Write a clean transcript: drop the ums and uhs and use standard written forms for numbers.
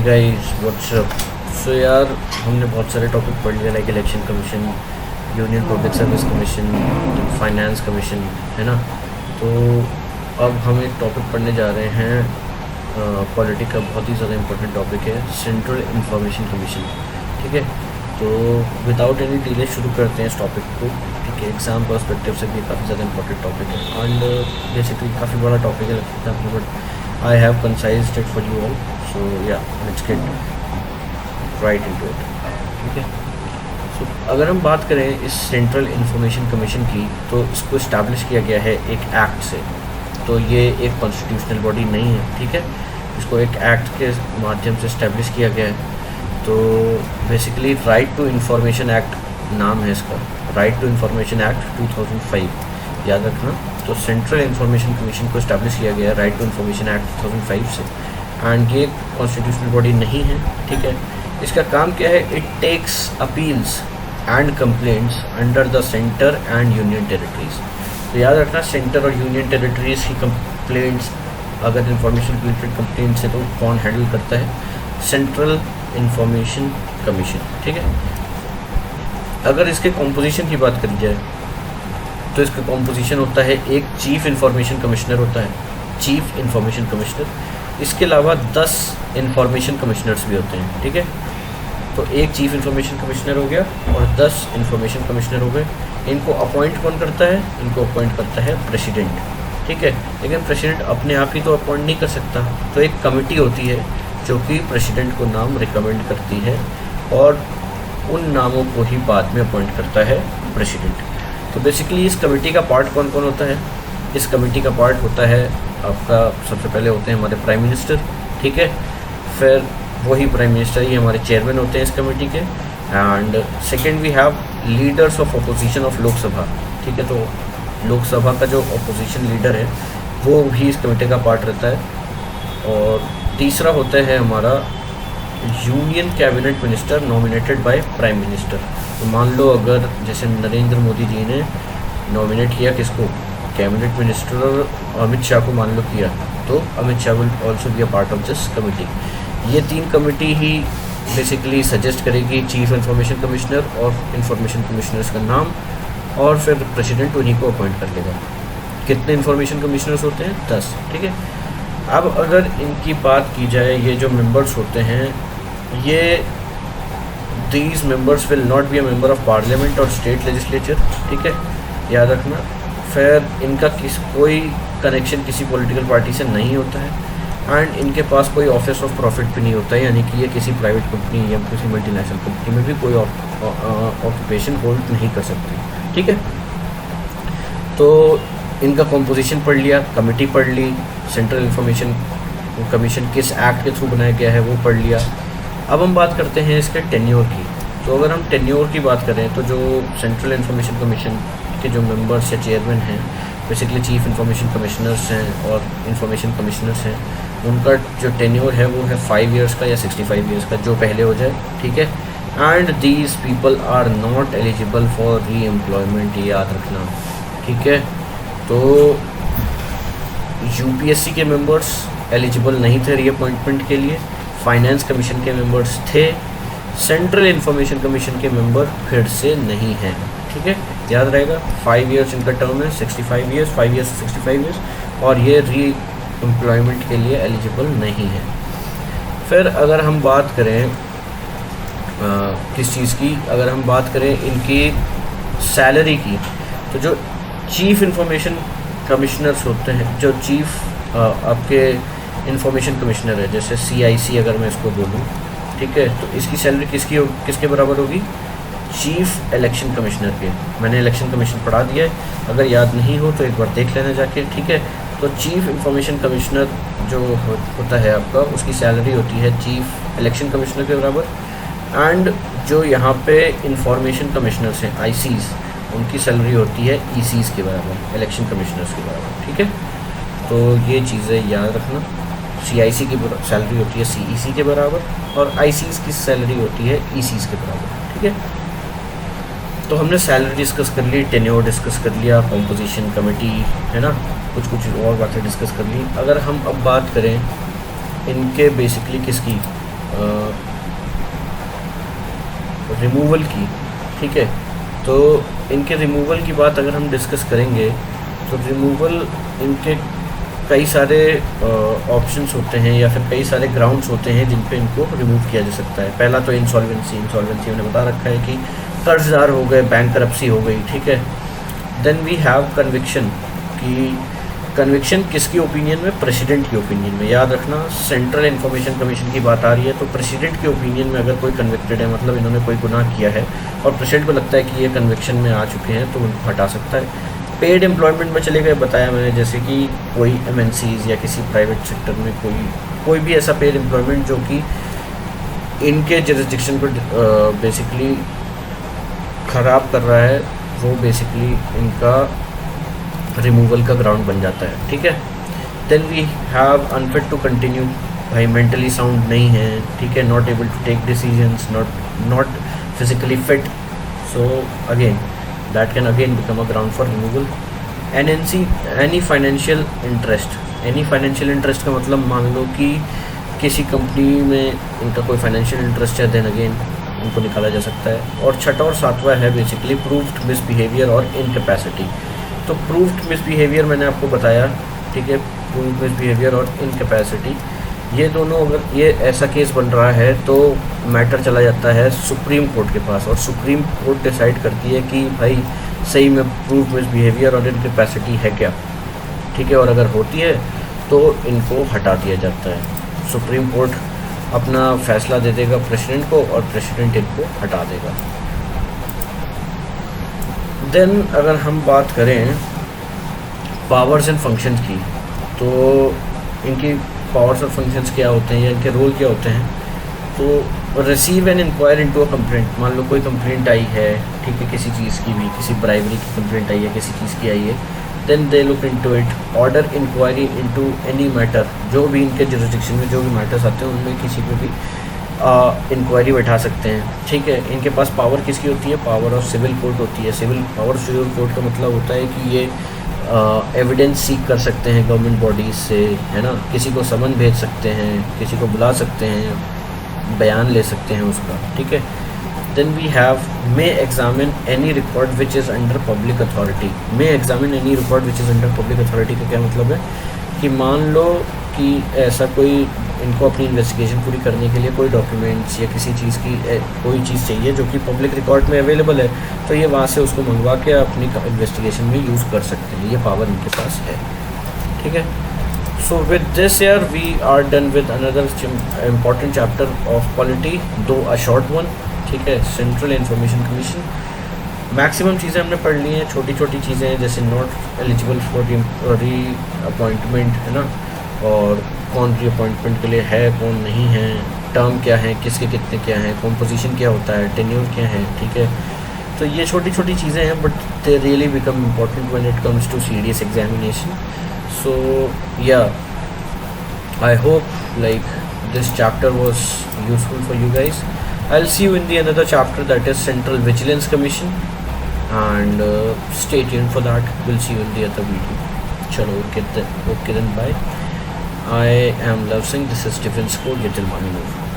Guys what's up. सो यार हमने बहुत सारे टॉपिक पढ़ लिए, like election commission, union public service commission, finance commission, है ना। तो अब हम एक टॉपिक पढ़ने जा रहे हैं पॉलिटी का, बहुत ही ज़्यादा इंपॉर्टेंट टॉपिक है, सेंट्रल इंफॉर्मेशन कमीशन। ठीक है, तो विदाउट एनी डिले शुरू करते हैं इस टॉपिक को। ठीक है, एग्ज़ाम पर्सपेक्टिव से भी काफ़ी ज़्यादा इंपॉर्टेंट टॉपिक है एंड बेसिकली काफ़ी बड़ा टॉपिक है लगता है, but I have concised it for you all. So yeah, let's get right into it. ठीक है, so अगर हम बात करें इस सेंट्रल इंफॉर्मेशन कमीशन की, तो इसको इस्टेब्लिश किया गया है एक एक्ट से। तो ये एक कॉन्स्टिट्यूशनल बॉडी नहीं है, ठीक है, इसको एक एक्ट के माध्यम से इस्टेब्लिश किया गया है। तो basically right to information act नाम है इसका, राइट टू इंफॉर्मेशन एक्ट 2005, याद रखना। तो सेंट्रल इंफॉर्मेशन कमीशन को इस्टेब्लिश किया गया राइट टू इंफॉर्मेशन एक्ट 2005 से, एंड ये कॉन्स्टिट्यूशनल बॉडी नहीं है। ठीक है, इसका काम क्या है, it takes appeals and complaints under the centre and union territories. तो याद रखना, सेंटर और यूनियन टेरिटरीज की कंप्लेंट्स, अगर इंफॉर्मेशन रिलेटेड कंप्लेंट्स है तो कौन हैंडल करता है, सेंट्रल इंफॉर्मेशन कमीशन। ठीक है, अगर इसके कॉम्पोजिशन की बात करी जाए तो इसका कॉम्पोजिशन होता है, एक चीफ इंफॉर्मेशन कमिश्नर होता है, चीफ इंफॉर्मेशन कमिश्नर। इसके अलावा 10 इंफॉर्मेशन कमिश्नर्स भी होते हैं। ठीक है, तो एक चीफ इंफॉर्मेशन कमिश्नर हो गया और 10 इंफॉर्मेशन कमिश्नर हो गए। इनको अपॉइंट कौन करता है, इनको अपॉइंट करता है प्रेसिडेंट। ठीक है, लेकिन प्रेसिडेंट अपने आप ही तो अपॉइंट नहीं कर सकता, तो एक कमेटी होती है जो कि प्रेसिडेंट को नाम रिकमेंड करती है और उन नामों को ही बाद में अपॉइंट करता है प्रेसिडेंट। तो बेसिकली इस कमेटी का पार्ट कौन कौन होता है, इस कमेटी का पार्ट होता है आपका, सबसे पहले होते हैं हमारे प्राइम मिनिस्टर। ठीक है, फिर वही प्राइम मिनिस्टर ही हमारे चेयरमैन होते हैं इस कमेटी के। And second we have leaders of opposition of Lok Sabha. ठीक है, तो लोकसभा का जो अपोजिशन लीडर है वो भी इस कमेटी का पार्ट रहता है। और तीसरा होता है हमारा union cabinet minister nominated by prime minister. तो मान लो अगर जैसे नरेंद्र मोदी जी ने नॉमिनेट किया किसको, कैबिनेट मिनिस्टर, और अमित शाह को मान लो किया, तो Amit Shah will also be a part of this committee. ये 3 कमेटी ही बेसिकली सजेस्ट करेगी चीफ इंफॉर्मेशन कमिश्नर और इंफॉर्मेशन कमिश्नर्स का नाम, और फिर प्रेसिडेंट उन्हीं को अपॉइंट कर लेगा। कितने इंफॉर्मेशन कमिश्नर्स होते हैं, 10। ठीक है, अब अगर इनकी बात की जाए, ये जो मेंबर्स होते हैं, ये these members will not be a member of parliament और state legislature। ठीक है, याद रखना। फिर इनका कोई कनेक्शन किसी पॉलिटिकल पार्टी से नहीं होता है, एंड इनके पास कोई ऑफिस ऑफ प्रॉफिट भी नहीं होता है, यानी कि ये किसी प्राइवेट कंपनी या किसी मल्टीनेशनल कंपनी में भी कोई ऑक्यूपेशन होल्ड नहीं कर सकते। ठीक है, तो इनका कॉम्पोजिशन पढ़ लिया, कमेटी पढ़ ली, सेंट्रल इंफॉर्मेशन कमीशन किस एक्ट के थ्रू बनाया गया है वो पढ़ लिया। अब हम बात करते हैं इसके टेन्योर की। तो अगर हम टेन्योर की बात करें तो जो सेंट्रल इंफॉर्मेशन कमीशन के जो मेंबर्स या चेयरमैन हैं, बेसिकली चीफ इंफॉर्मेशन कमिश्नर्स हैं और इंफॉर्मेशन कमिश्नर्स हैं, उनका जो टेन्योर है वो है 5 ईयर्स का या 65 ईयर्स का, जो पहले हो जाए। ठीक है, and these people are not eligible for reemployment, ये याद रखना। ठीक है, तो यूपीएससी के मेंबर्स एलिजिबल नहीं थे री अपॉइंटमेंट के लिए, फाइनेंस कमीशन के मेंबर्स थे, सेंट्रल इंफॉर्मेशन कमीशन के मेंबर फिर से नहीं हैं। ठीक है, याद रहेगा, 5 ईयर्स इनका टर्म है, 65 ईयर्स, 5 ईयर्स से 65 ईयर्स, और ये री एम्प्लॉयमेंट के लिए एलिजिबल नहीं है। फिर अगर हम बात करें किस चीज़ की, अगर हम बात करें इनकी सैलरी की, तो जो चीफ इंफॉर्मेशन कमिश्नर्स होते हैं, जो चीफ आपके इंफॉर्मेशन कमिश्नर है, जैसे CIC अगर मैं इसको बोलूँ, ठीक है, तो इसकी सैलरी किसके बराबर होगी, चीफ इलेक्शन कमिश्नर के। मैंने इलेक्शन कमीशन पढ़ा दिया है, अगर याद नहीं हो तो एक बार देख लेना जाके। ठीक है, तो चीफ इंफॉर्मेशन कमिश्नर जो होता है आपका, उसकी सैलरी होती है चीफ इलेक्शन कमिश्नर के बराबर, एंड जो यहाँ पे इंफॉर्मेशन कमिश्नर्स हैं ICs, उनकी सैलरी होती है ECs के बराबर, इलेक्शन कमिश्नर्स के बराबर। ठीक है, तो ये चीज़ें याद रखना। CIC की सैलरी होती है CEC के बराबर और ICs की सैलरी होती है ECs के बराबर। ठीक है, तो हमने सैलरी डिस्कस कर ली, टेन्योर डिस्कस कर लिया, कॉम्पोजिशन कमेटी, है ना, कुछ और बातें डिस्कस कर ली। अगर हम अब बात करें इनके बेसिकली किसकी, रिमूवल की, ठीक है। तो इनके रिमूवल की बात अगर हम डिस्कस करेंगे तो रिमूवल इनके कई सारे ऑप्शंस होते हैं या फिर कई सारे ग्राउंड्स होते हैं जिन पे इनको रिमूव किया जा सकता है। पहला तो इंसॉल्वेंसी हमने बता रखा है कि कर्जदार हो गए, बैंकरप्सी हो गई, ठीक है। देन वी हैव कन्विक्शन, कि कन्विक्शन किसकी ओपिनियन में? प्रेसिडेंट की ओपिनियन में। याद रखना, सेंट्रल इंफॉर्मेशन कमीशन की बात आ रही है तो प्रेसिडेंट की ओपिनियन में अगर कोई कन्विक्टेड है, मतलब इन्होंने कोई गुनाह किया है और प्रेसिडेंट को लगता है कि ये कन्विक्शन में आ चुके हैं, तो उनको हटा सकता है। पेड एम्प्लॉयमेंट में चले गए, बताया मैंने, जैसे कि कोई एमएनसीज या किसी प्राइवेट सेक्टर में कोई भी ऐसा पेड एम्प्लॉयमेंट जो कि इनके जुरिस्डिक्शन को बेसिकली ख़राब कर रहा है, वो बेसिकली इनका रिमूवल का ग्राउंड बन जाता है, ठीक है। Then we have unfit to continue, भाई मेंटली साउंड नहीं है, ठीक है, not able to take decisions, not physically fit, so again that can again become a ground for removal. NNC, any financial interest का मतलब मान लो कि किसी कंपनी में इनका कोई फाइनेंशियल इंटरेस्ट है, देन अगेन उनको निकाला जा सकता है। और छठा और सातवां है बेसिकली प्रूव्ड मिसबिहेवियर और इनकैपेसिटी। तो प्रूव्ड मिसबिहेवियर मैंने आपको बताया, ठीक है, प्रूव्ड मिसबिहेवियर और इनकैपेसिटी, ये दोनों अगर ये ऐसा केस बन रहा है तो मैटर चला जाता है सुप्रीम कोर्ट के पास, और सुप्रीम कोर्ट डिसाइड करती है कि भाई सही में प्रूव्ड मिसबिहेवियर और इनकैपेसिटी है क्या, ठीक है। और अगर होती है तो इनको हटा दिया जाता है। सुप्रीम कोर्ट अपना फैसला दे देगा प्रेसिडेंट को और प्रेसिडेंट इनको हटा देगा। देन अगर हम बात करें पावर्स एंड फंक्शंस की, तो इनकी पावर्स और फंक्शंस क्या होते हैं या इनके रोल क्या होते हैं। तो receive and inquire into a complaint, मान लो कोई कंप्लेंट आई है, ठीक है, किसी चीज़ की भी, किसी ब्राइबरी की कंप्लेंट आई है, किसी चीज़ की आई है, then they look into it, order inquiry into any matter, जो भी इनके जुरिस्डिक्शन में जो भी मैटर्स आते हैं उनमें किसी पे भी इंक्वायरी बैठा सकते हैं, ठीक है। इनके पास पावर किसकी होती है? पावर ऑफ सिविल कोर्ट होती है। सिविल पावर सिविल कोर्ट का मतलब होता है कि ये एविडेंस सीख कर सकते हैं गवर्नमेंट बॉडीज़ से, है ना, किसी को समन भेज सकते हैं, किसी को बुला सकते हैं, बयान ले सकते हैं उसका, ठीक है। Then we have may examine any record which is under public authority. May examine any record which is under public authority का क्या मतलब है कि मान लो कि ऐसा कोई इनको अपनी इन्वेस्टिगेशन पूरी करने के लिए कोई डॉक्यूमेंट्स या किसी चीज़ की कोई चीज़ चाहिए जो कि पब्लिक रिकॉर्ड में अवेलेबल है, तो ये वहाँ से उसको मंगवा के अपनी इन्वेस्टिगेशन में यूज़ कर सकते हैं। ये पावर इनके पास है, ठीक है। So with this year we are done with another important chapter of polity, though a short one, ठीक है। सेंट्रल इंफॉर्मेशन कमीशन, मैक्सिमम चीज़ें हमने पढ़ ली हैं, छोटी छोटी चीज़ें हैं जैसे नॉट एलिजिबल फॉर री अपॉइंटमेंट, है ना, और कौन री अपॉइंटमेंट के लिए है, कौन नहीं है, टर्म क्या है, किसके कितने क्या हैं, कॉम्पोजिशन क्या होता है, टेन्योर क्या है, ठीक है। तो ये छोटी छोटी चीज़ें हैं but they really become important when it comes to serious examination. So yeah I hope like this chapter was useful for you guys. I'll see you in the another chapter, that is Central Vigilance Commission, and stay tuned for that. We'll see you in the other video. Chalo, okay then, bye. I am Love Singh. This is Defense Code. Ye Dilmani Move.